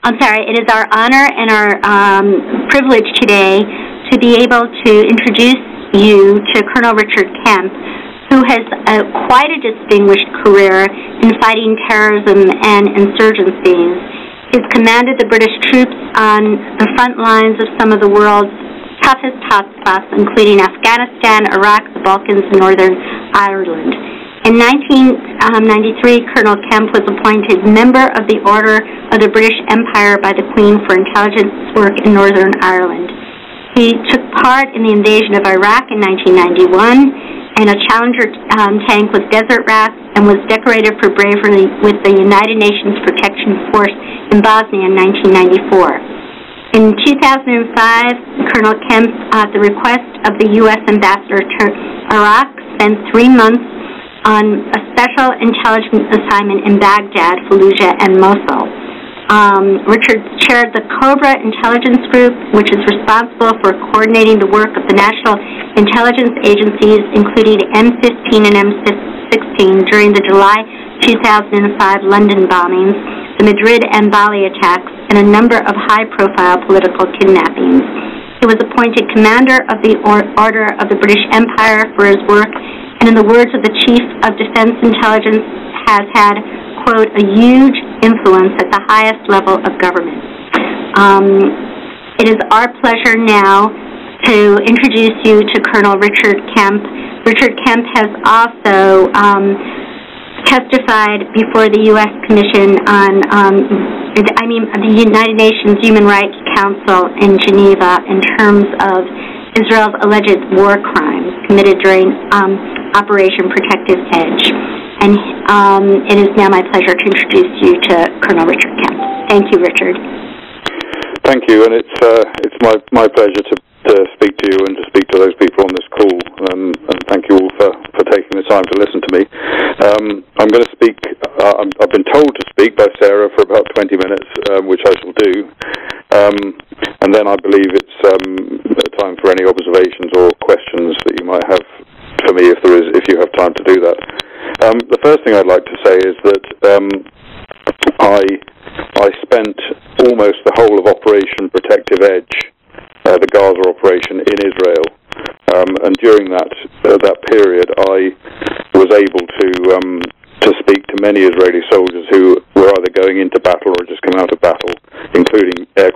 It is our honor and our privilege today to be able to introduce you to Colonel Richard Kemp, who has quite a distinguished career in fighting terrorism and insurgencies. He's commanded the British troops on the front lines of some of the world's toughest hotspots, including Afghanistan, Iraq, the Balkans, and Northern Ireland. In 1993, Colonel Kemp was appointed member of the Order of the British Empire by the Queen for intelligence work in Northern Ireland. He took part in the invasion of Iraq in 1991 in a Challenger tank with desert rats, and was decorated for bravery with the United Nations Protection Force in Bosnia in 1994. In 2005, Colonel Kemp, at the request of the U.S. Ambassador to Iraq, spent 3 months on a special intelligence assignment in Baghdad, Fallujah, and Mosul. Richard chaired the COBRA intelligence group, which is responsible for coordinating the work of the national intelligence agencies, including M15 and M16, during the July 2005 London bombings, the Madrid and Bali attacks, and a number of high-profile political kidnappings. He was appointed commander of the Order of the British Empire for his work, and in the words of the Chief of Defense Intelligence, has had, quote, a huge influence at the highest level of government. It is our pleasure now to introduce you to Colonel Richard Kemp. Richard Kemp has also testified before the U.S. Commission on, the United Nations Human Rights Council in Geneva in terms of Israel's alleged war crimes committed during Operation Protective Edge. And it is now my pleasure to introduce you to Colonel Richard Kemp. Thank you, Richard. Thank you, and it's my pleasure to speak to you and to speak to those people on this call. And thank you all for taking the time to listen to me. I'm going to speak. I've been told to speak by Sarah for about 20 minutes, which I shall do. And then I believe it's time for any observations or questions that you might have for me, if you have time to do that. The first thing I'd like to say is that I spent almost the whole of Operation Protective Edge, the Gaza operation, in Israel, and during that period, I was able to speak to many Israeli soldiers who were either going into battle or just come out of battle, including Air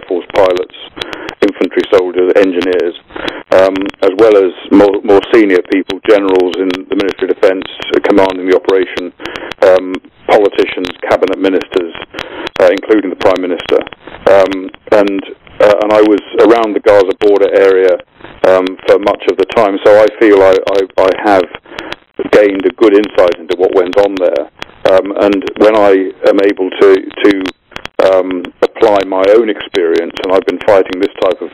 Force pilots, infantry soldiers, engineers, as well as more senior people, generals in the Ministry of Defense commanding the operation, politicians, cabinet ministers, including the Prime Minister. And I was around the Gaza border area for much of the time, so I feel I have gained a good insight into what went on there. And when I am able to apply my own experience, and I've been fighting this type of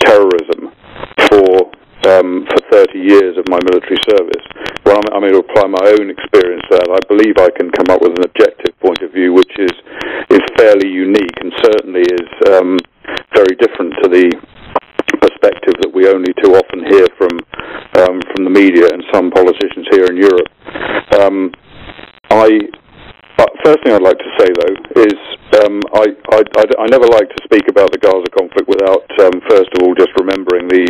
terrorism for 30 years of my military service, when I'm able to apply my own experience there, I believe I can come up with an objective point of view which is fairly unique and certainly is very different to the perspective that we only too often hear from the media and some politicians here in Europe. First thing I'd like to say, though, is I never like to speak about the Gaza conflict without, first of all, just remembering the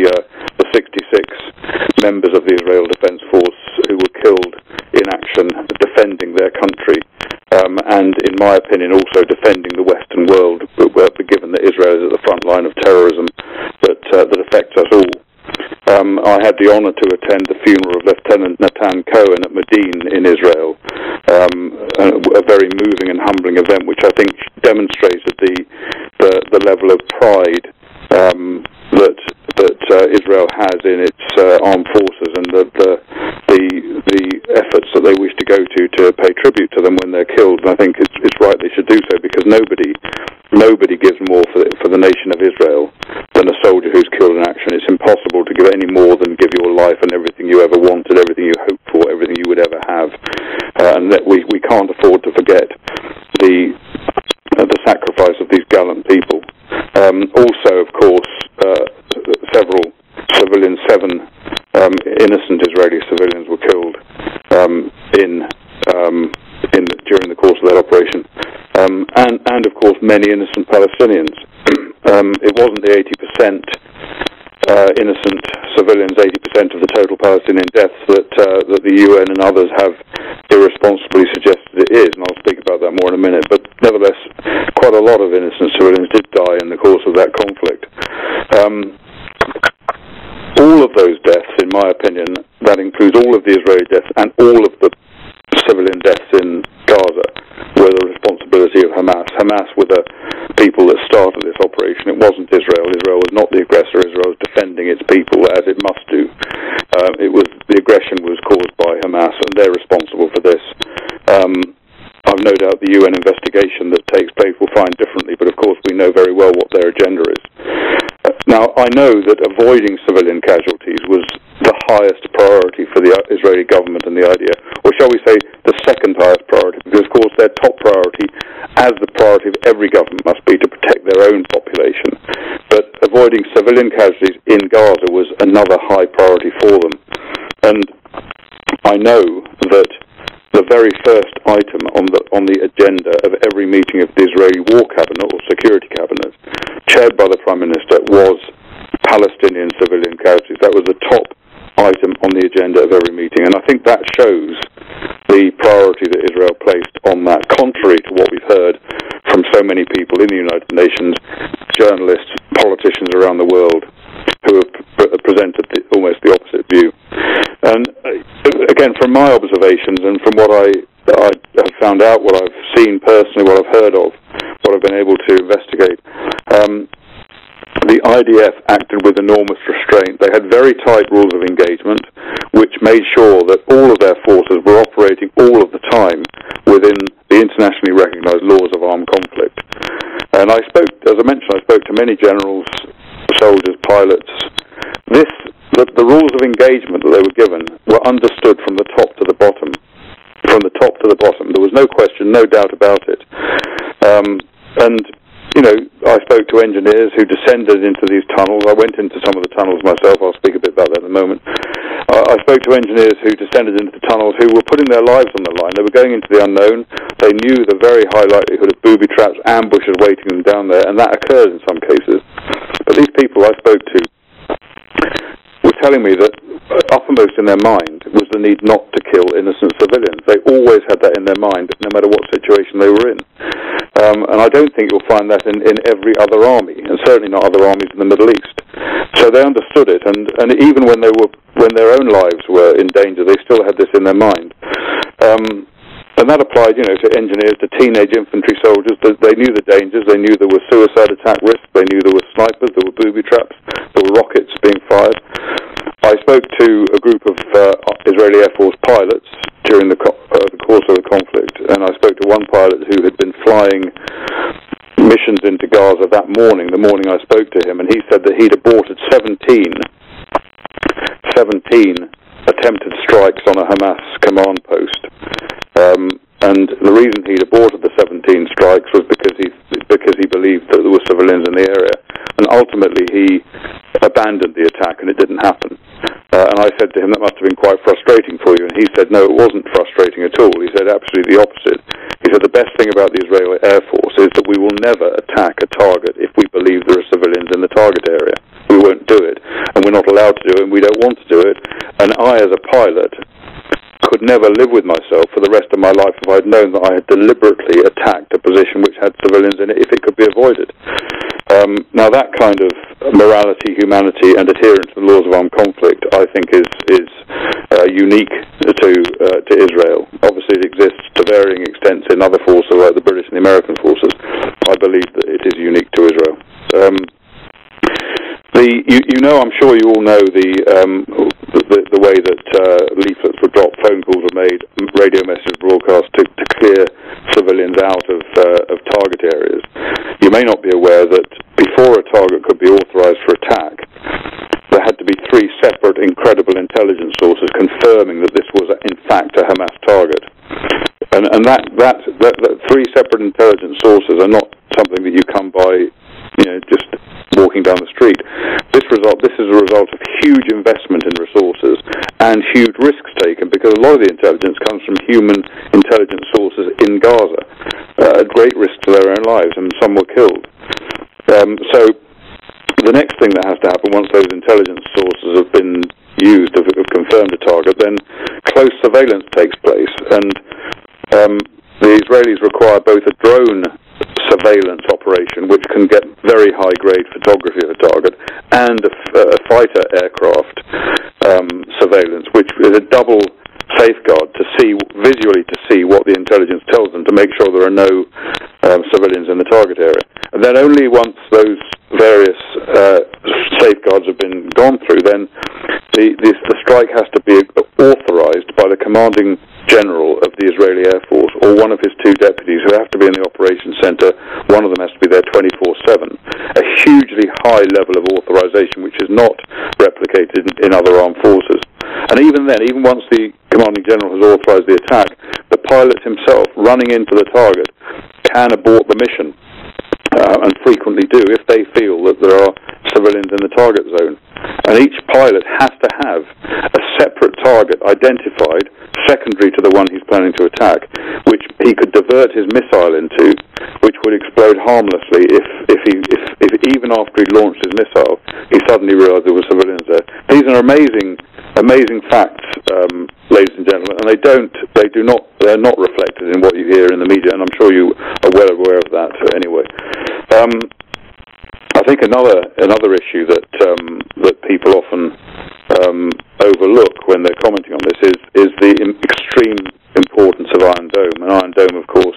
66 members of the Israel Defense Force who were killed in action defending their country, and, in my opinion, also defending the Western world, given that Israel is at the front line of terrorism that affects us all. I had the honor to attend the funeral of Lieutenant Natan Cohen at Medin in Israel, a very moving and humbling event, which I think demonstrated the level of pride that Israel has in its armed forces, and the efforts that they wish to go to pay tribute to them when they're killed. And I think it's right they should do so, because nobody gives more for the nation of Israel than a soldier who's killed in action. It's impossible to give any more than give your life and everything you ever wanted, everything you hoped for, everything you would ever have, and that we can't afford to forget the sacrifice of these gallant people. Also, of course, several civilians, 7 innocent Israeli civilians were killed during the course of that operation, and of course course, many innocent Palestinians. It wasn't the 80% innocent civilians, 80% of the total Palestinian deaths that the UN and others have irresponsibly suggested it is, and I'll speak about that more in a minute. But nevertheless, quite a lot of innocent civilians did die in the course of that conflict. All of those deaths, in my opinion, that includes all of the Israeli deaths and all of the civilian deaths in Gaza, were the responsibility of Hamas. Hamas were the people that started this operation. It wasn't Israel. Israel was not the aggressor. Israel was defending its people, as it must do. The aggression was caused by Hamas, and they're responsible for this. I've no doubt the UN investigation that takes place will find differently, but of course we know very well what their agenda is. Now, I know that avoiding civilian casualties was the highest priority for the Israeli government and the idea, or shall we say the second highest priority, because of course their top priority, as the priority of every government must be, to protect their own population. But avoiding civilian casualties in Gaza was another high priority for them. And I know that the very first item on the agenda of every meeting of the Israeli War Cabinet or Security Cabinet, chaired by the Prime Minister, was Palestinian civilian casualties. That was the top item on the agenda of every meeting, and I think that shows the priority that Israel placed on that, contrary to what we've heard from so many people in the United Nations, journalists, politicians around the world, who have presented almost the opposite view. And again, from my observations and from what I have found out, what I've seen personally, what I've heard of, what I've been able to investigate, the IDF acted with enormous restraint. They had very tight rules of engagement, which made sure that all of their forces were operating all of the time within the internationally recognized laws of armed conflict. And I spoke, as I mentioned, I spoke to many generals, soldiers, pilots. The rules of engagement that they were given were understood from the top to the bottom. From the top to the bottom. There was no question, no doubt about it. And, you know, I spoke to engineers who descended into these tunnels. I went into some of the tunnels myself. I'll speak a bit about that in a moment. I spoke to engineers who descended into the tunnels who were putting their lives on the line. They were going into the unknown. They knew the very high likelihood of booby traps, ambushes waiting them down there, and that occurred in some cases. But these people I spoke to were telling me that uppermost in their mind was the need not to kill innocent civilians. They always had that in their mind, no matter what situation they were in. And I don't think you'll find that in every other army, and certainly not other armies in the Middle East. So they understood it, and even when their own lives were in danger, they still had this in their mind. And that applied, you know, to engineers, to teenage infantry soldiers. They knew the dangers. They knew there was suicide attack risk. They knew there were snipers. There were booby traps. There were rockets being fired. I spoke to a group of Israeli Air Force pilots during the course of the conflict, and I spoke to one pilot who had been flying missions into Gaza that morning, the morning I spoke to him, and he said that he'd aborted 17 attempted strikes on a Hamas command post. And the reason he'd aborted the 17 strikes was because he believed that there were civilians in the area. And ultimately he abandoned the attack and it didn't happen. And I said to him, that must have been quite frustrating for you. And he said, no, it wasn't frustrating at all. He said absolutely the opposite. He said the best thing about the Israeli Air Force is that we will never attack a target if we believe there are civilians in the target area. We won't do it. And we're not allowed to do it, and we don't want to do it. And I, as a pilot, could never live with myself for the rest of my life if I'd known that I had deliberately attacked a position which had civilians in it if it could be avoided. Now that kind of morality, humanity and adherence to the laws of armed conflict I think is unique to Israel. Obviously it exists to varying extents in other forces like the British and the American forces. I believe that it is unique to Israel. I'm sure you all know the way that leaflets were dropped, phone calls were made, radio messages broadcast to clear civilians out of target areas. You may not be aware that before a target could be authorized for attack, there had to be 3 separate incredible intelligence sources confirming that this was in fact a Hamas target. And that 3 separate intelligence sources are not something that you come by, you know, just walking down the street. This is a result of huge investment in resources and huge risks taken, because a lot of the intelligence comes from human intelligence sources in Gaza. at great risk to their own lives, and some were killed. So the next thing that has to happen once those intelligence sources have been used, have confirmed a target, then close surveillance takes place, and the Israelis require both a drone surveillance operation, which can get very high-grade photography of a target, and a fighter aircraft surveillance, which is a double safeguard to see visually what the intelligence tells them, to make sure there are no civilians in the target area. And then only once those various safeguards have been gone through, then the strike has to be authorized by the commanding general of the Israeli Air Force, or one of his two deputies, who have to be in the operations center. One of them has to be there 24/7. A hugely high level of authorization, which is not replicated in other armed forces. And even then, even once the commanding general has authorized the attack, the pilot himself, running into the target, can abort the mission, and frequently do, if they feel that there are civilians in the target zone. And each pilot has to have a separate target identified, secondary to the one he's planning to attack, which he could divert his missile into, which would explode harmlessly if even after he launched his missile, he suddenly realized there were civilians there. These are amazing facts, ladies and gentlemen, and they're not reflected in what you hear in the media, and I'm sure you are well aware of that anyway. I think another issue that people often overlook when they're commenting on this is the extreme importance of Iron Dome. And Iron Dome, of course,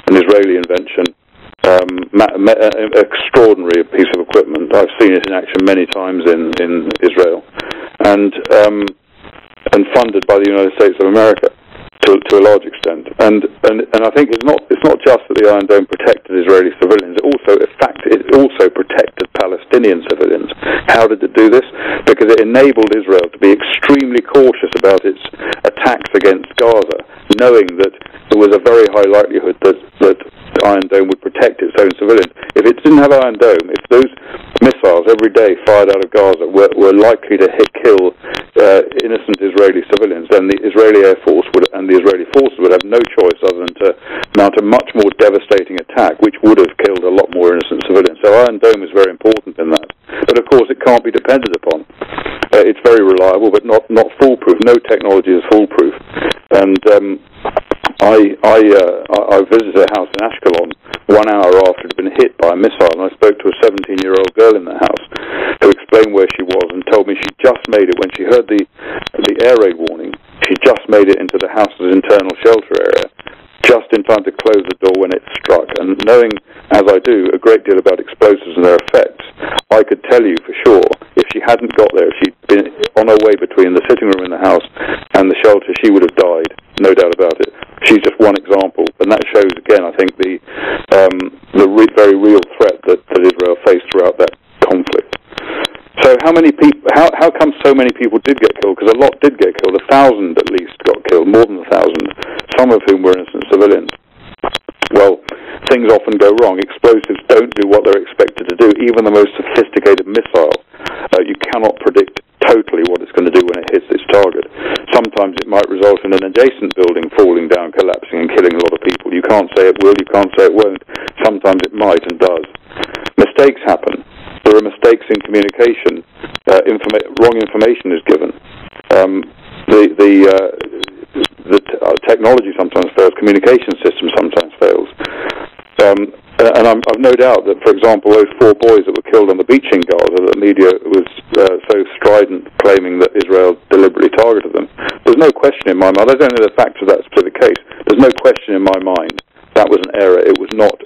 an Israeli invention, extraordinary piece of equipment. I've seen it in action many times in Israel, and funded by the United States of America to a large extent. And I think it's not just that the Iron Dome protected Israeli civilians. It also protected Palestinian civilians. How did it do this? Because it enabled Israel to be extremely cautious about its attacks against Gaza, knowing that there was a very high likelihood that Iron Dome would protect its own civilians. If it didn't have Iron Dome, if those missiles every day fired out of Gaza were likely to kill innocent Israeli civilians, then the Israeli Air Force and the Israeli forces would have no choice other than to mount a much more devastating attack, which would have killed a lot more innocent civilians. So Iron Dome is very important in that. But of course, it can't be depended upon. It's very reliable, but not foolproof. No technology is foolproof. And I visited a house in Ashkelon 1 hour after it had been hit by a missile, and I spoke to a 17-year-old girl in the house who explained where she was and told me she just made it when she heard the air raid warning. She just made it into the house's internal shelter area, just in time to close the door when it struck. And knowing, as I do, a great deal about explosives and their effects, I could tell you for sure, if she hadn't got there, if she'd been on her way between the sitting room in the house and the shelter, she would have died, no doubt about it. She's just one example, and that shows again, I think, the very real threat that Israel faced throughout that conflict. So how come so many people did get killed? Because a lot did get killed. 1,000 at least got killed, more than 1,000, some of whom were innocent civilians. Well, things often go wrong. Explosives don't do what they're expected to do. Even the most sophisticated missile, you cannot predict totally what it's going to do when it hits its target. Sometimes it might result in an adjacent building falling down, collapsing, and killing a lot of people. You can't say it will, you can't say it won't. Sometimes it might and does. Mistakes happen. There are mistakes in communication. Wrong information is given. Technology sometimes fails. Communication system sometimes fails. And I've no doubt that, for example, those 4 boys that were killed on the beach in Gaza, the media was so strident, claiming that Israel deliberately targeted them. There's no question in my mind. I don't know the facts of that specific case. There's no question in my mind that was an error. It was not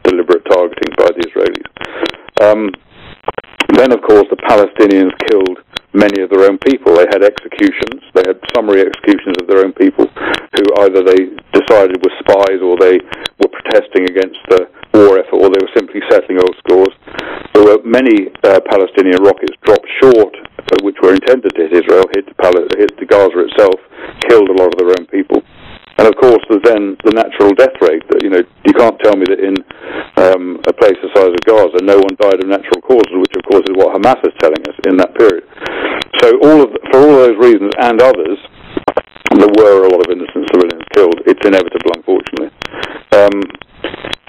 deliberate targeting by the Israelis. Then, of course, the Palestinians killed many of their own people. They had executions. They had summary executions of their own people who either they decided were spies, or they were protesting against the war effort, or they were simply settling old scores. There were many Palestinian rockets dropped short, which were intended to hit Israel, hit the Gaza itself, killed a lot of their own people. And of course, there's then the natural death rate. That you can't tell me that in a place the size of Gaza, no one died of natural causes, which of course is what Hamas is telling us in that period. So for all those reasons and others, there were a lot of innocent civilians killed. It's inevitable, unfortunately.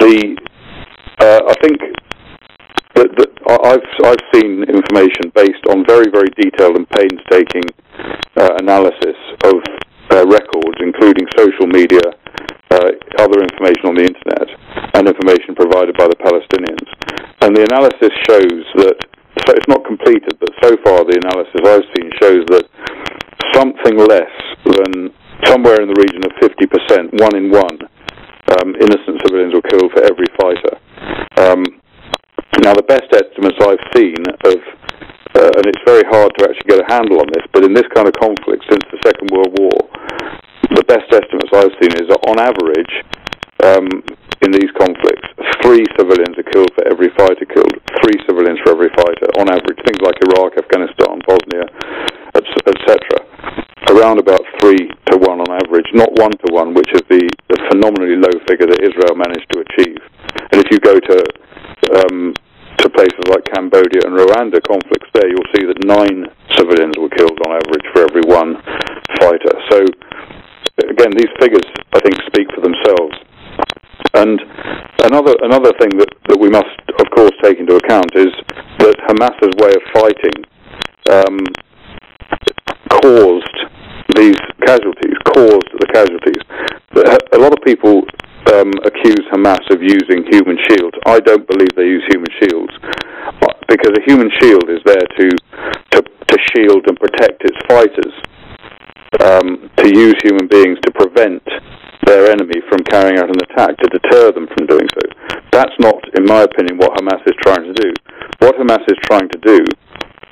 I think that I've seen information based on very, very detailed and painstaking analysis of records, including social media, other information on the internet, and information provided by the Palestinians. And the analysis shows that, so it's not completed, but so far the analysis I've seen shows that something less than somewhere in the region of 50%, 1 in 1, innocent civilians were killed for every fighter. Now, the best estimates I've seen of, and it's very hard to actually get a handle on this, but in this kind of conflict since the Second World War, the best estimates I've seen is that on average, in these conflicts, 3 civilians are killed for every fighter killed, 3 civilians for every fighter, on average. Things like Iraq, Afghanistan, Bosnia, etc. Around about 3 to 1 on average, not 1 to 1, which is the phenomenally low figure that Israel managed to achieve. And if you go to places like Cambodia and Rwanda conflicts there, you'll see that 9 civilians were killed on average for every 1 fighter. So, again, these figures, I think, speak for themselves. And another thing that we must, of course, take into account is that Hamas's way of fighting caused the casualties. A lot of people accuse Hamas of using human shields. I don't believe they use human shields, because a human shield is there to shield and protect its fighters, to use human beings to prevent their enemy from carrying out an attack, to deter them from doing so. That's not, in my opinion, what Hamas is trying to do. What Hamas is trying to do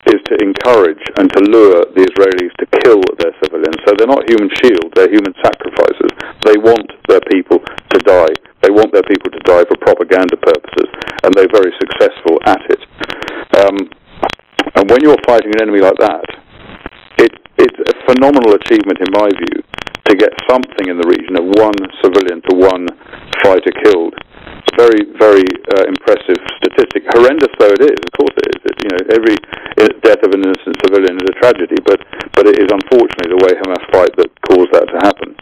is to encourage and to lure the Israelis to kill their civilians. So they're not human shields, they're human sacrifices. They want their people to die. They want their people to die for propaganda purposes, and they're very successful at it. And when you're fighting an enemy like that, it's a phenomenal achievement, in my view, to get something in the region of 1 civilian to 1 fighter killed. Very, very impressive statistic. Horrendous though it is, of course it is. Every death of an innocent civilian is a tragedy, but it is unfortunately the way Hamas fight that caused that to happen.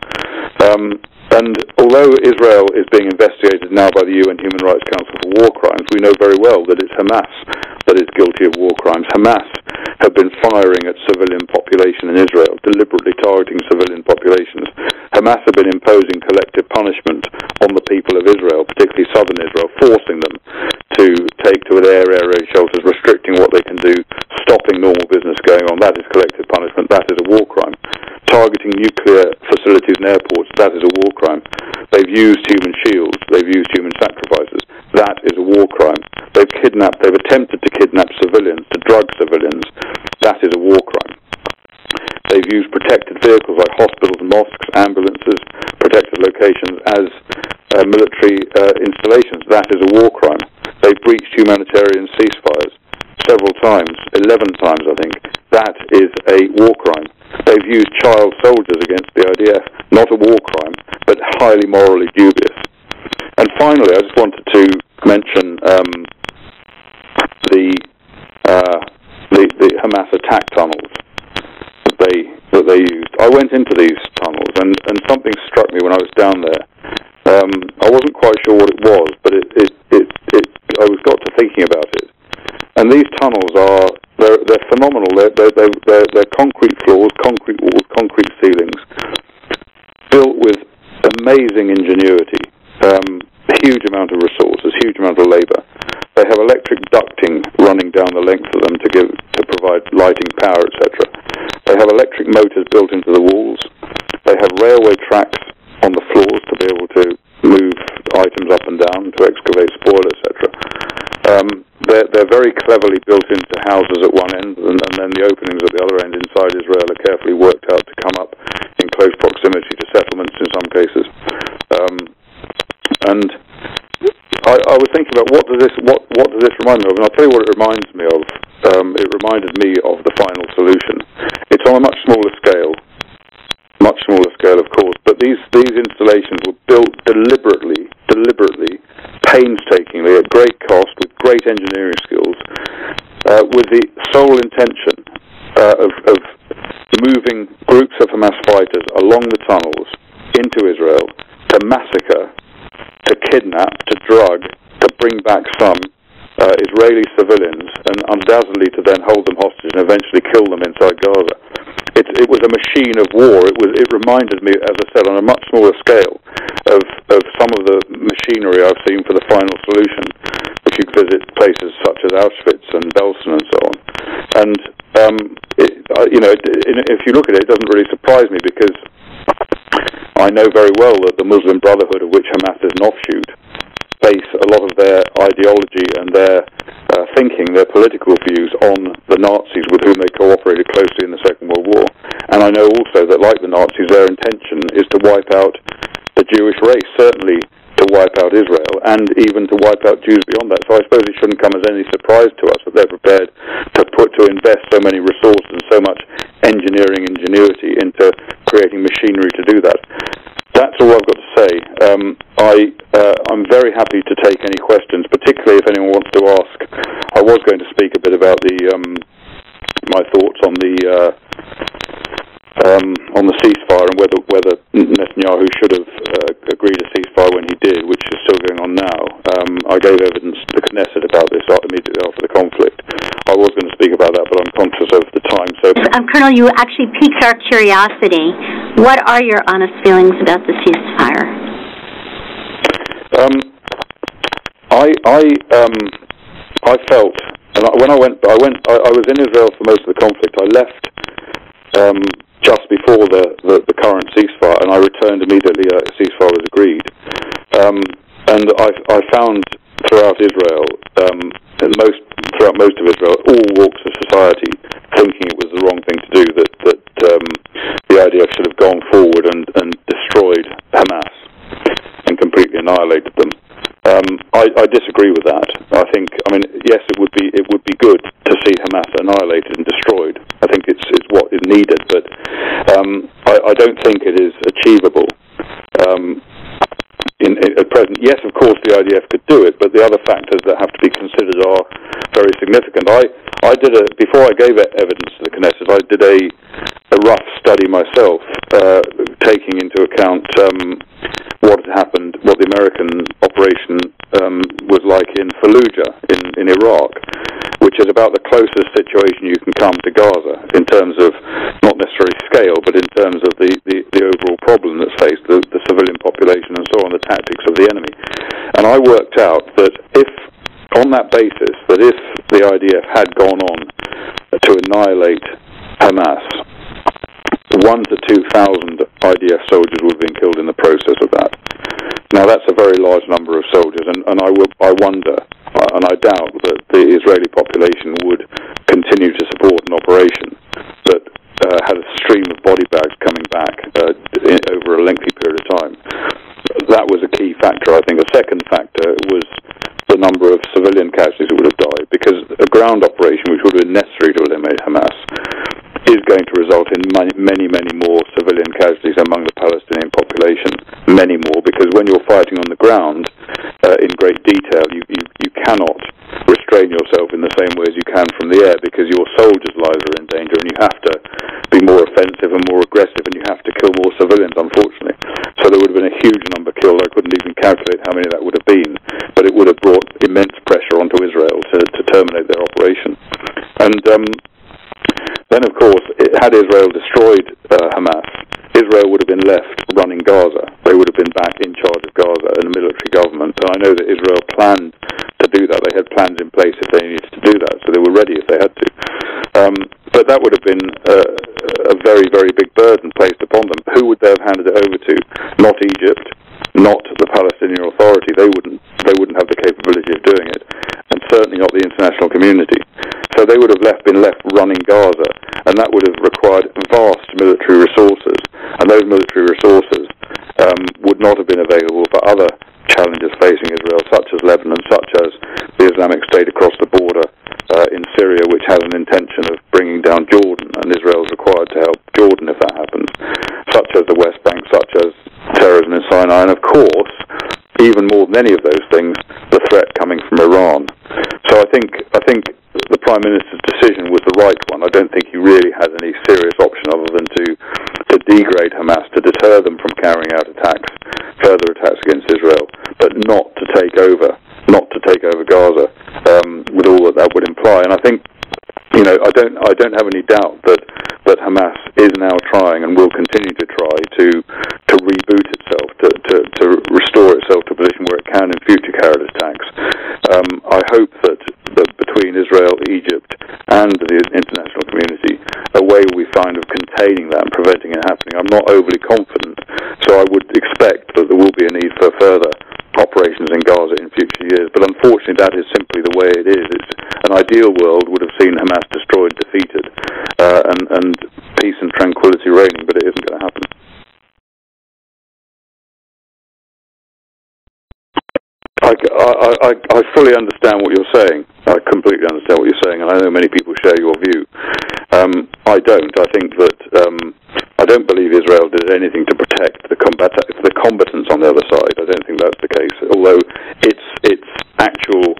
And although Israel is being investigated now by the UN Human Rights Council for war crimes, we know very well that it's Hamas that is guilty of war crimes. Hamas have been firing at civilian population in Israel, deliberately targeting civilian populations. Hamas have been imposing collective punishment on the people of Israel, particularly southern Israel, forcing them to take to their air raid shelters, restricting what they can do, stopping normal business going on. That is collective punishment. That is a war crime. Targeting nuclear facilities and airports, that is a war crime. They've used human shields. They've used human sacrifices. That is a war crime. They've attempted to kidnap civilians, to drug civilians. That is a war crime. They've used protected vehicles like hospitals, mosques, ambulances, protected locations as military installations. That is a war crime. They've breached humanitarian ceasefires several times, 11 times I think. That is a war crime. They've used child soldiers against the IDF. Not a war crime, but highly morally dubious. And finally, I just wanted to mention the Hamas attack tunnels that they used. I went into these tunnels, and something struck me when I was down there. I wasn't quite sure what it was, but I got to thinking about it. And these tunnels they're phenomenal. They're concrete floors, concrete walls, concrete ceilings, built with amazing ingenuity, huge amount of resources, huge amount of labour. They have electric ducting running down the length of them to provide lighting, power, etc. They have electric motors built into the walls. They have railway tracks on the floors to be able to move items up and down, to excavate spoil, etc. They're very cleverly built into houses at one end, and then the openings at the other end inside Israel are carefully worked out to come up in close proximity to settlements in some cases. And I was thinking about what does this remind me of, and I'll tell you what it reminds me of. It reminded me of the final solution. It's on a much smaller scale, of course, but these installations were built deliberately, painstakingly, at great cost, with great engineering skills, with the sole intention of moving groups of Hamas fighters along the tunnels into Israel to massacre to kidnap, to drug, to bring back some Israeli civilians, and undoubtedly to then hold them hostage and eventually kill them inside Gaza. It was a machine of war. It reminded me, as I said, on a much smaller scale, of some of the machinery I've seen for the final solution, if you visit places such as Auschwitz and Belsen and so on. And if you look at it, it doesn't really surprise me, because I know very well that the Muslim Brotherhood, of which Hamas is an offshoot, base a lot of their ideology and their thinking, their political views, on the Nazis with whom they cooperated closely in the Second World War. And I know also that, like the Nazis, their intention is to wipe out the Jewish race, certainly to wipe out Israel, and even to wipe out Jews beyond that. So I suppose it shouldn't come as any surprise to us that they're prepared to invest so many resources and so much engineering ingenuity into creating machinery to do that. That's all I've got to say. I'm very happy to take any questions, particularly if anyone wants to ask. I was going to speak a bit about my thoughts on the ceasefire and whether Netanyahu should have agreed a ceasefire when he did, which is still going on now. I gave evidence to the Knesset about this immediately after the conflict. I was going to speak about that, but I'm conscious of the time. So, Colonel, you actually piqued our curiosity. What are your honest feelings about the ceasefire? I felt, and when I was in Israel for most of the conflict. I left just before the current ceasefire, and I returned immediately a ceasefire was agreed. And I found throughout Israel, throughout most of Israel, all walks of society, thinking it was the wrong thing to do, that the IDF should have gone forward and destroyed Hamas and completely annihilated them. I disagree with that. Yes, it would be good to see Hamas annihilated and destroyed. I think it's what is needed, but I don't think it is achievable. At present, yes, of course, the IDF could do it, but the other factors that have to be considered are very significant. Before I gave evidence to the Knesset, I did a rough study myself, taking into account what had happened, what the American operation was like in Fallujah in Iraq, which is about the closest situation you can come to Gaza in terms of not necessarily scale, but in terms of the overall problem that's faced, the civilian population and so on, the tactics of the enemy. And I worked out that on that basis, that if the IDF had gone on to annihilate Hamas, 1,000 to 2,000 IDF soldiers would have been killed in the process of that. Now, that's a very large number of soldiers, and I wonder, and I doubt, that the Israeli population would continue to support an operation that had a stream of body bags coming back over a lengthy period of time. That was a key factor, I think. A second factor was the number of civilian casualties that would have died, because a ground operation, which would have been necessary to eliminate Hamas, is going to result in many, many more civilian casualties among the Palestinian population, many more, because when you're fighting on the ground in great detail, you cannot restrain yourself in the same way as you can from the air, because your soldiers' lives are in danger, and you have to be more offensive and more aggressive, and you have to kill more civilians, unfortunately. So there would have been a huge number killed. I couldn't even calculate how many that would have been, but it would have brought immense pressure onto Israel to terminate their operation. And then, of course, had Israel destroyed Hamas, Israel would have been left running Gaza. They would have been back in charge of Gaza and a military government. And I know that Israel planned to do that. They had plans in place if they needed to do that, so they were ready if they had to. But that would have been a very, very big burden placed upon them. Who would they have handed it over to? Not Egypt, not the Palestinian Authority. They wouldn't have the capability of doing it, and certainly not the international community. So they would have been left running Gaza, and that would have required vast military resources, and those military resources would not have been available for other challenges facing Israel, such as Lebanon, such as the Islamic State across the border in Syria, which has an intention of bringing down Jordan, and Israel is required to help Jordan if that happens, such as the West Bank, such as terrorism in Sinai, and of course, even more than any of those things, the threat coming from Iran. So I think the Prime Minister's decision was the right one. I don't think he really has any serious option other than to degrade Hamas, to deter them from carrying out further attacks against Israel, but not to take over Gaza, with all that would imply. And I think, I don't have any doubt that Hamas is now trying and will continue to try to reboot itself, to restore itself to a position where it can in future carry out attacks. I hope that between Israel, Egypt, and the international community, a way we find of containing that and preventing it happening. I'm not overly confident, so I would expect that there will be a need for further operations in Gaza in future years, but unfortunately that is simply the way it is. It's an ideal world would have seen Hamas destroyed, defeated, and peace and tranquility reigning, but it isn't going to happen. I fully understand what you're saying. I completely understand what you're saying, and I know many people share your view. I don't. I think that I don't believe Israel did anything to protect the combatants on the other side. I don't think that's the case. Although its actual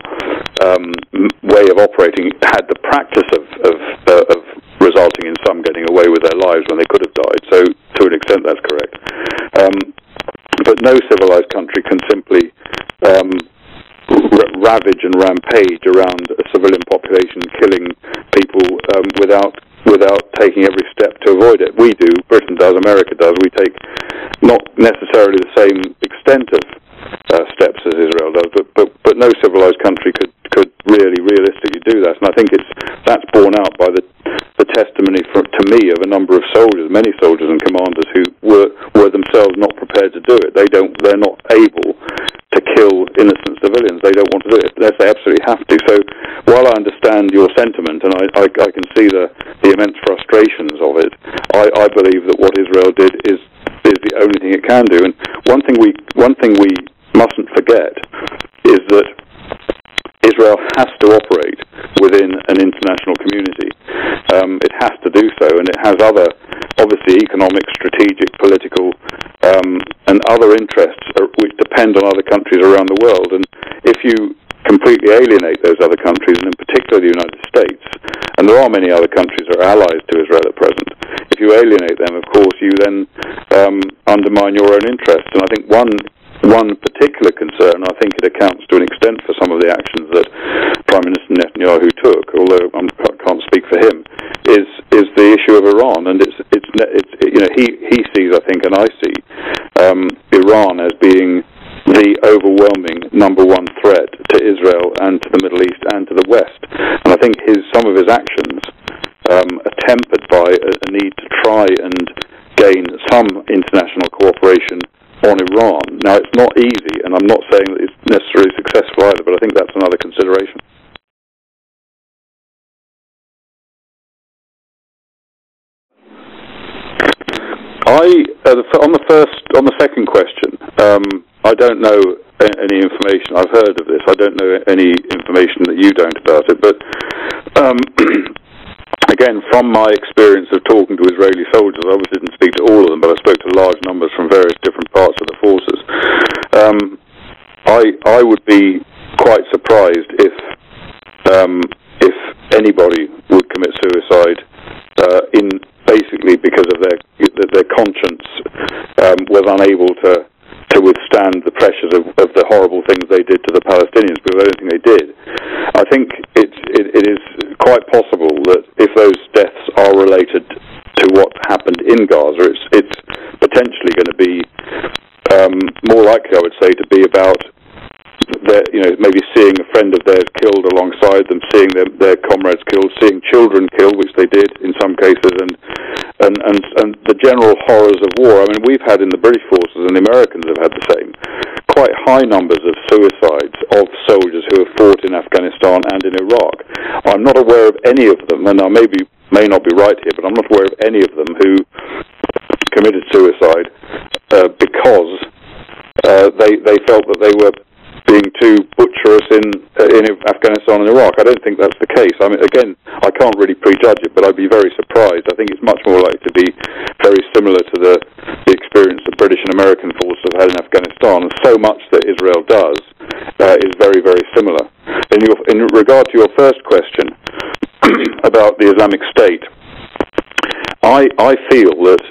way of operating had the practice of resulting in some getting away with their lives when they could have died. So to an extent, that's correct. But no civilized country can simply ravage and rampage around a civilian population, killing people without taking every step to avoid it. We do, Britain does, America does. We take not necessarily the same extent of steps as Israel does, but no civilized country could really realistically do that. And I think that's borne out by the testimony to me of a number of soldiers, many soldiers and commanders who were themselves not prepared to do it. They're not able to kill innocent civilians. They don't want to do it unless they absolutely have to. So while I understand your sentiment, and I can see the immense frustrations of it, I believe that what Israel did is the only thing it can do. And one thing we mustn't forget is that Israel has to operate within an international community. It has to do so, and it has other, obviously, economic, strategic, political, and other interests which depend on other countries around the world. And if you completely alienate those other countries, and in particular the United States, and there are many other countries that are allies to Israel at present, if you alienate them, of course, you then undermine your own interests. And I think one particular concern, I think it accounts to an extent for some of the actions that Prime Minister Netanyahu took, although I can't speak for him, is the issue of Iran. And he sees, I think, and I see Iran as being the overwhelming number one threat to Israel and to the Middle East and to the West. And I think some of his actions are tempered by a need to try and gain some international cooperation on Iran. Now, it's not easy, and I'm not saying that it's necessarily successful either, but I think that's another consideration. On the second question, I don't know any information. I've heard of this. I don't know any information that you don't about it, but again, from my experience of talking to Israeli soldiers, I obviously didn't speak to all of them, but I spoke to large numbers from various different parts of the forces. I would be quite surprised if anybody would commit suicide basically because of their conscience was unable to withstand the pressures of the horrible things they did to the Palestinians, because I don't think they did. I think it is quite possible that if those deaths are related to what happened in Gaza, it's potentially going to be more likely, I would say, to be about maybe seeing a friend of theirs killed alongside them, seeing their comrades killed, seeing children killed, which they did in some cases, and the general horrors of war. I mean, we've had in the British forces, and the Americans have had the same, quite high numbers of suicides of soldiers who have fought in Afghanistan and in Iraq. I'm not aware of any of them, and I may not be right here, but I'm not aware of any of them who committed suicide because they felt that they were being too butcherous in Afghanistan and Iraq. I don't think that's the case. I mean, again, I can't really prejudge it, but I'd be very surprised. I think it's much more likely to be very similar to the experience that British and American forces have had in Afghanistan. And so much that Israel does is very, very similar. In regard to your first question about the Islamic State, I feel that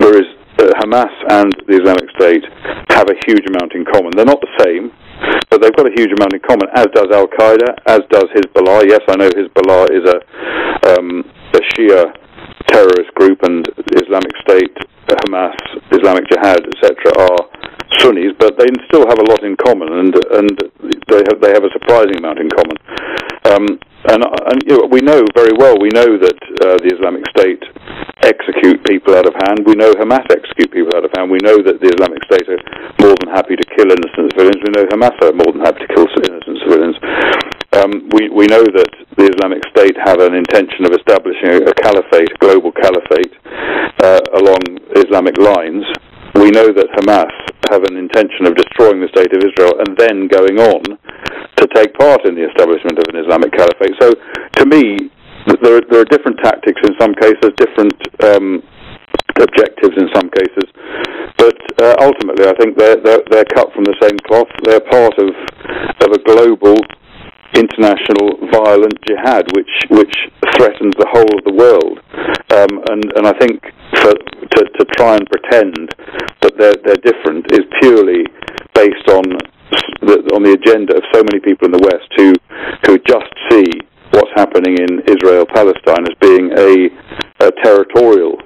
there is Hamas and the Islamic State have a huge amount in common. They're not the same, but they've got a huge amount in common, as does Al-Qaeda, as does Hezbollah. Yes, I know Hezbollah is a Shia terrorist group, and Islamic State, Hamas, Islamic Jihad, etc., are Sunnis, but they still have a lot in common, and they have a surprising amount in common. And we know very well. We know that the Islamic State execute people out of hand. We know Hamas execute people out of hand. We know that the Islamic State are more than happy to kill innocent civilians. We know Hamas are more than happy to kill innocent civilians. We know that the Islamic State have an intention of establishing a caliphate, a global caliphate, along Islamic lines. We know that Hamas have an intention of destroying the State of Israel and then going on to take part in the establishment of an Islamic caliphate. So, to me, there are different tactics in some cases, different objectives in some cases, but ultimately I think they're cut from the same cloth. They're part of a global international violent jihad which threatens the whole of the world, and I think to try and pretend that they're different is purely based on the agenda of so many people in the West who just see what's happening in Israel-Palestine as being a territorial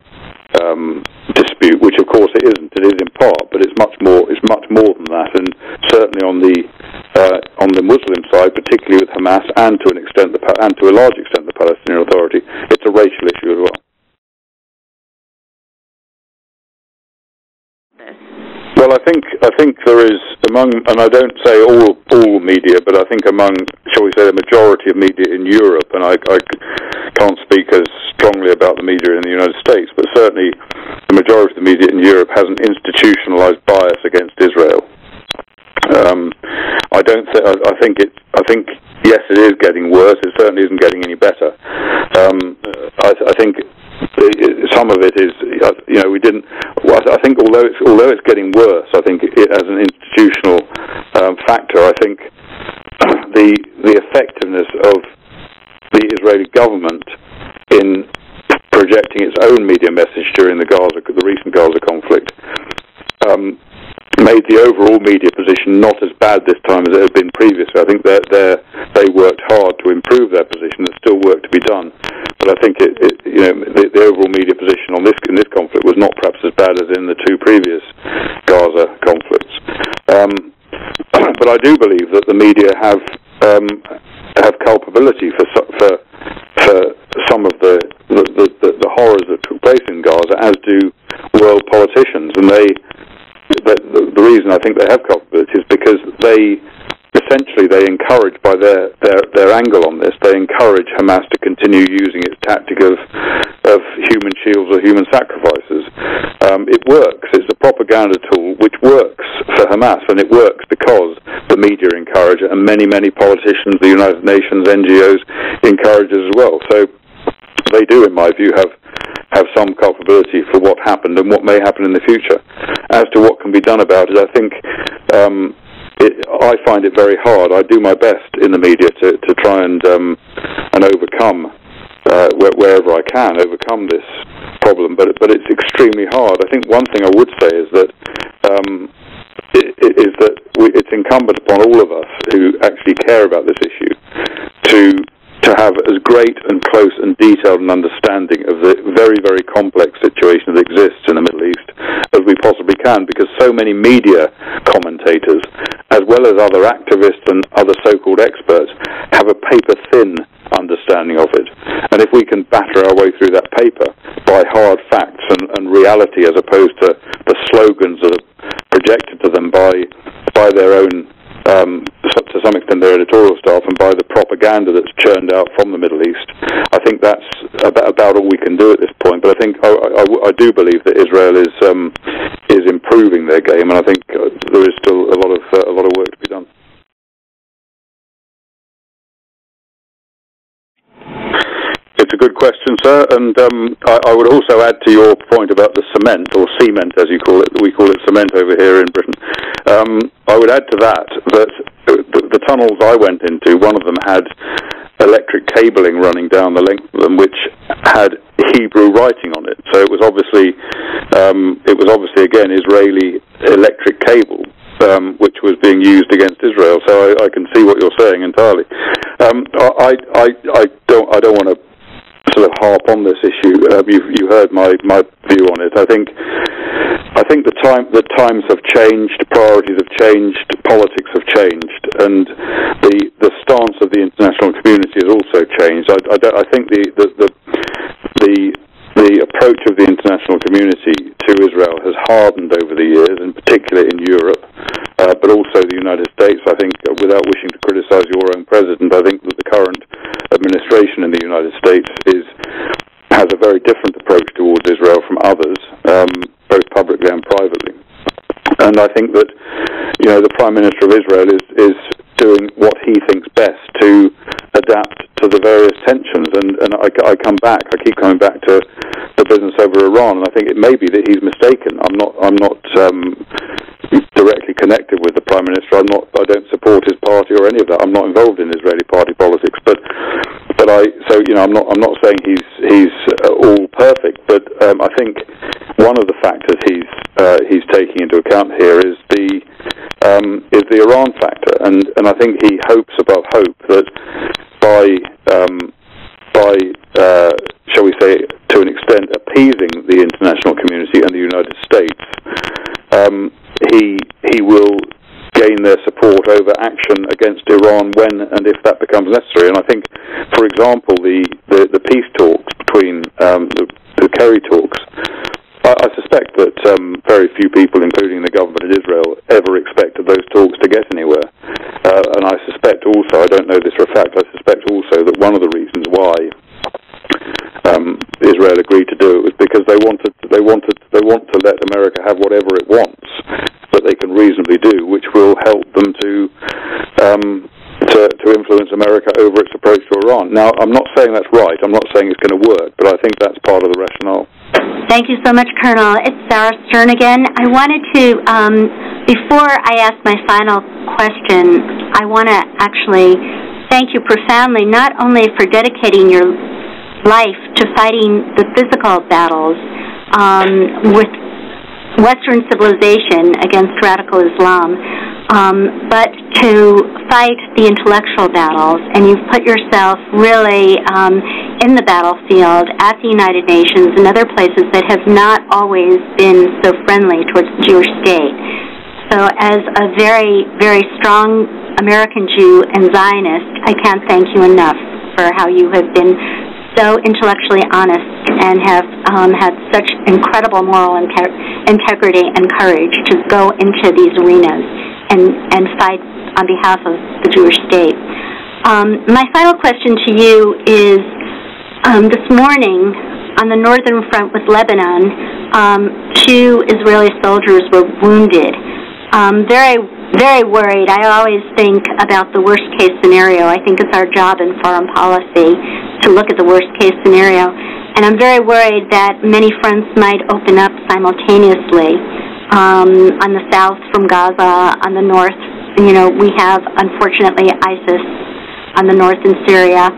dispute, which of course it isn't. It is in part, but it's much more than that. And certainly on the Muslim side, particularly with Hamas, and to a large extent the Palestinian Authority, it's a racial issue as well. Well, I think there is among, and I don't say all media, but I think among, shall we say, the majority of media in Europe, and I can't speak as strongly about the media in the United States, but certainly the majority of the media in Europe has an institutionalized bias against Israel. I think yes, it is getting worse. It certainly isn't getting any better. I think some of it is, we didn't. Well, I think although it's getting worse, I think it as an institutional factor. I think the effectiveness of the Israeli government in projecting its own media message during the recent Gaza conflict made the overall media position not as bad this time as it had been previously. I think they worked hard to improve their position. There's still work to be done, but I think the overall media position in this conflict was not perhaps as bad as in the two previous Gaza conflicts. But I do believe that the media have culpability for some of the horrors that took place in Gaza, as do world politicians, and the reason I think they have culpability is because they encourage, by their angle on this, they encourage Hamas to continue using its tactic of human shields or human sacrifices. It works. It's a propaganda tool which works for Hamas, and it works because the media encourage it, and many politicians, the United Nations, NGOs encourage it as well. So they do, in my view, have some culpability for what happened and what may happen in the future. As to what can be done about it, I think I find it very hard. I do my best in the media to try and overcome wherever I can overcome this problem, but it's extremely hard. I think one thing I would say is that it's incumbent upon all of us who actually care about this issue to have as great and close and detailed an understanding of the very, very complex situation that exists in the Middle East as we possibly can, because so many media commentators, as well as other activists and other so-called experts, have a paper-thin understanding of it. And if we can batter our way through that paper by hard facts and reality, as opposed to the slogans that are projected to them by their own, to some extent, their editorial staff, and by the propaganda that's churned out from the Middle East, I think that's about all we can do at this point. But I think I do believe that Israel is improving their game, and I think there is still a lot of work to be done. It's a good question, sir, and I would also add to your point about the cement, or cement as you call it. We call it cement over here in Britain. I would add to that the tunnels I went into, one of them had electric cabling running down the length of them, which had Hebrew writing on it. So it was obviously again Israeli electric cable, which was being used against Israel. So I can see what you're saying entirely. I don't want to sort of harp on this issue. You heard my view on it. I think the times have changed, priorities have changed, politics have changed, and the stance of the international community has also changed. I think the approach of the international community to Israel has hardened over the years, in particular in Europe, but also the United States. I think, without wishing to criticize your own president, I think that the current administration in the United States has a very different approach towards Israel from others, both publicly and privately. And I think that, the Prime Minister of Israel is doing what he thinks best to adapt to the various tensions. And I keep coming back to the business over Iran, and I think it may be that he's mistaken. I'm not directly connected with the Prime Minister. I don't support his party or any of that. I'm not involved in Israeli party politics, I'm not saying he's all perfect, but I think one of the factors he's taking into account here is the Iran factor, and I think he hopes above hope that by shall we say, to an extent, appeasing the international community and the United States, he will gain their support over action against Iran when and if that becomes necessary. And I think, for example, the peace talks between the Kerry talks, I suspect that very few people, including the government in Israel, ever expected those talks to get anywhere. And I suspect also, I don't know this for a fact, I suspect also that one of the reasons why Israel agreed to do it was because they want to let America have whatever it wants that they can reasonably do, which will help them to influence America over its approach to Iran. Now, I'm not saying that's right. I'm not saying it's going to work, but I think that's part of the rationale. Thank you so much, Colonel. It's Sarah Stern again. I wanted to, before I ask my final question, I want to actually thank you profoundly, not only for dedicating your life to fighting the physical battles with Western civilization against radical Islam, but to fight the intellectual battles, and you've put yourself really in the battlefield at the United Nations and other places that have not always been so friendly towards the Jewish state. So as a very, very strong American Jew and Zionist, I can't thank you enough for how you have been so intellectually honest and have had such incredible moral integrity and courage to go into these arenas and fight on behalf of the Jewish state. My final question to you is, this morning on the northern front with Lebanon, 2 Israeli soldiers were wounded. Very, very worried. I always think about the worst case scenario. I think it's our job in foreign policy to look at the worst case scenario. And I'm very worried that many fronts might open up simultaneously. On the south from Gaza, on the north, we have, unfortunately, ISIS on the north in Syria.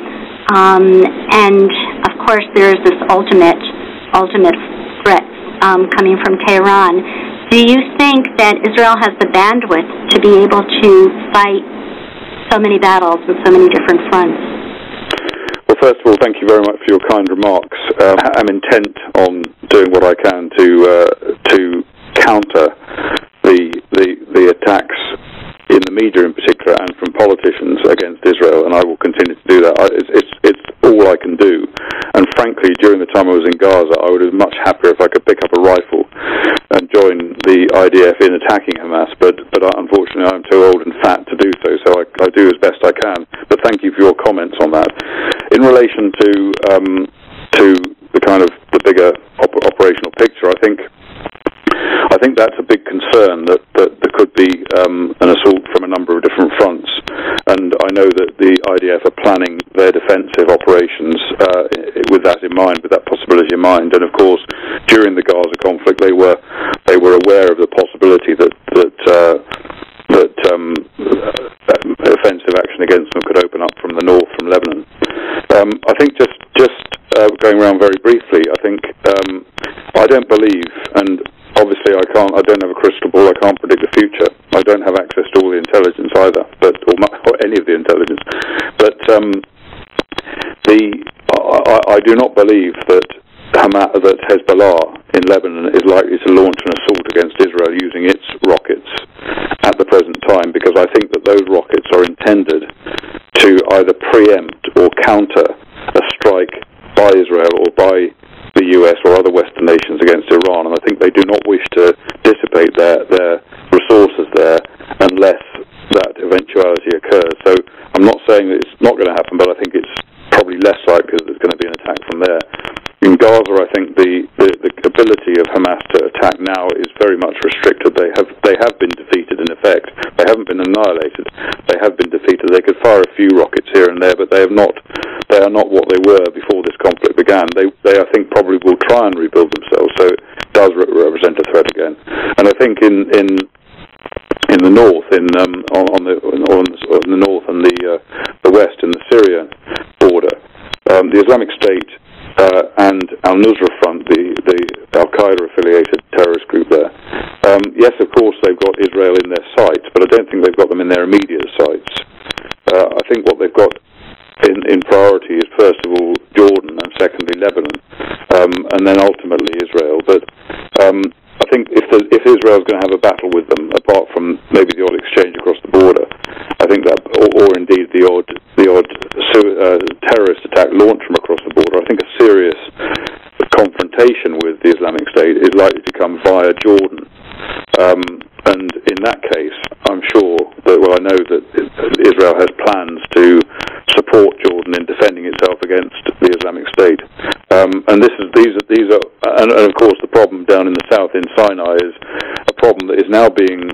And, of course, there's this ultimate threat coming from Tehran. Do you think that Israel has the bandwidth to be able to fight so many battles with so many different fronts? Well, first of all, thank you very much for your kind remarks. I'm intent on doing what I can to counter the attacks in the media in particular and from politicians against Israel, and I will continue to do that. It's all I can do. And frankly, during the time I was in Gaza, I would have been much happier if I could pick up a rifle and join the IDF in attacking Hamas, but unfortunately I'm too old and fat to do so I do as best I can. But thank you for your comments on that. In relation to the kind of the bigger operational picture, I think that's a big concern that there could be an assault from a number of different fronts, and I know that the IDF are planning their defensive operations with that in mind, with that possibility in mind. And of course, during the Gaza conflict, they were aware of the possibility that offensive action against them could open up from the north, from Lebanon. think just going around very briefly, I think I don't believe, and obviously I don't have a crystal ball, I can't predict the future. I don't have access to all the intelligence either, or any of the intelligence. But I do not believe that Hezbollah in Lebanon is likely to launch an assault against Israel using its rockets at the present time, because I think that those rockets are intended to either preempt or counter a strike by Israel or by the US or other Western nations against Iran, and I think they do not wish to dissipate their resources there unless that eventuality occurs. So I'm not saying that it's not going to happen, but I think it's probably less likely that there's going to be an attack from there. In Gaza, I think the ability of Hamas to attack now is very much restricted. They have been defeated in effect. They haven't been annihilated. They have been defeated. They could fire a few rockets here and there, but they are not what they were before this conflict began. They I think probably will try and rebuild themselves. So it does represent a threat again. And I think in the north, on the north and the west, in the Syrian border, the Islamic State and Al-Nusra Front, the Al-Qaeda-affiliated terrorist group there. Yes, of course, they've got Israel in their sights, but I don't think they've got them in their immediate sights. I think what they've got in priority is, first of all, Jordan, and secondly, Lebanon, and then ultimately Israel. But I think if Israel's going to have a battle with them, apart from maybe the odd exchange across the border, I think that, or indeed the odd terrorist attack launched from across the border, I think a serious confrontation with the Islamic State is likely to come via Jordan. And in that case, I'm sure that, I know that Israel has plans to support Jordan in defending itself against the Islamic State. And these are, and of course the problem down in the south in Sinai is a problem that is now being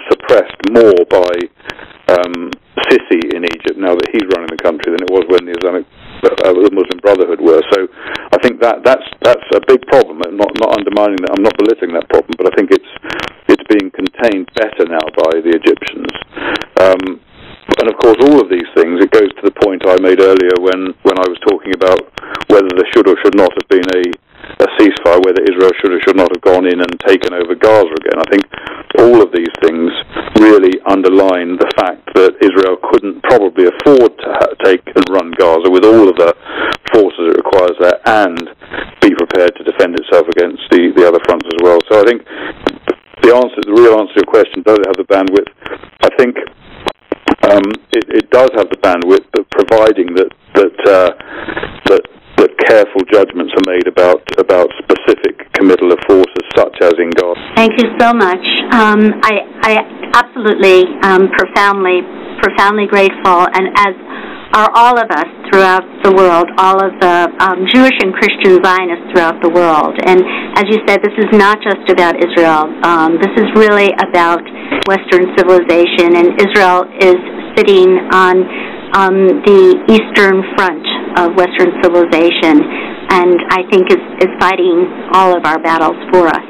suppressed more by Sisi in Egypt, now that he's running the country, than it was when the Muslim Brotherhood were. So I think that's a big problem. I'm not undermining that. I'm not belittling that problem, but I think it's being contained better now by the Egyptians. And of course, all of these things, it goes to the point I made earlier when I was talking about whether there should or should not have been a ceasefire, whether Israel should or should not have gone in and taken over Gaza again. I think all of these things really underline the fact that Israel couldn't probably afford to take and run Gaza with all of the forces it requires there and be prepared to defend itself against the other fronts as well. So I think the real answer to your question, does it have the bandwidth? I think it does have the bandwidth, but providing that careful judgments are made about specific committal of forces, such as in Gaza. Thank you so much. I absolutely, profoundly grateful, and as are all of us throughout the world, all of the Jewish and Christian Zionists throughout the world. And as you said, this is not just about Israel. This is really about Western civilization, and Israel is sitting on the eastern front of Western civilization, and I think is fighting all of our battles for us.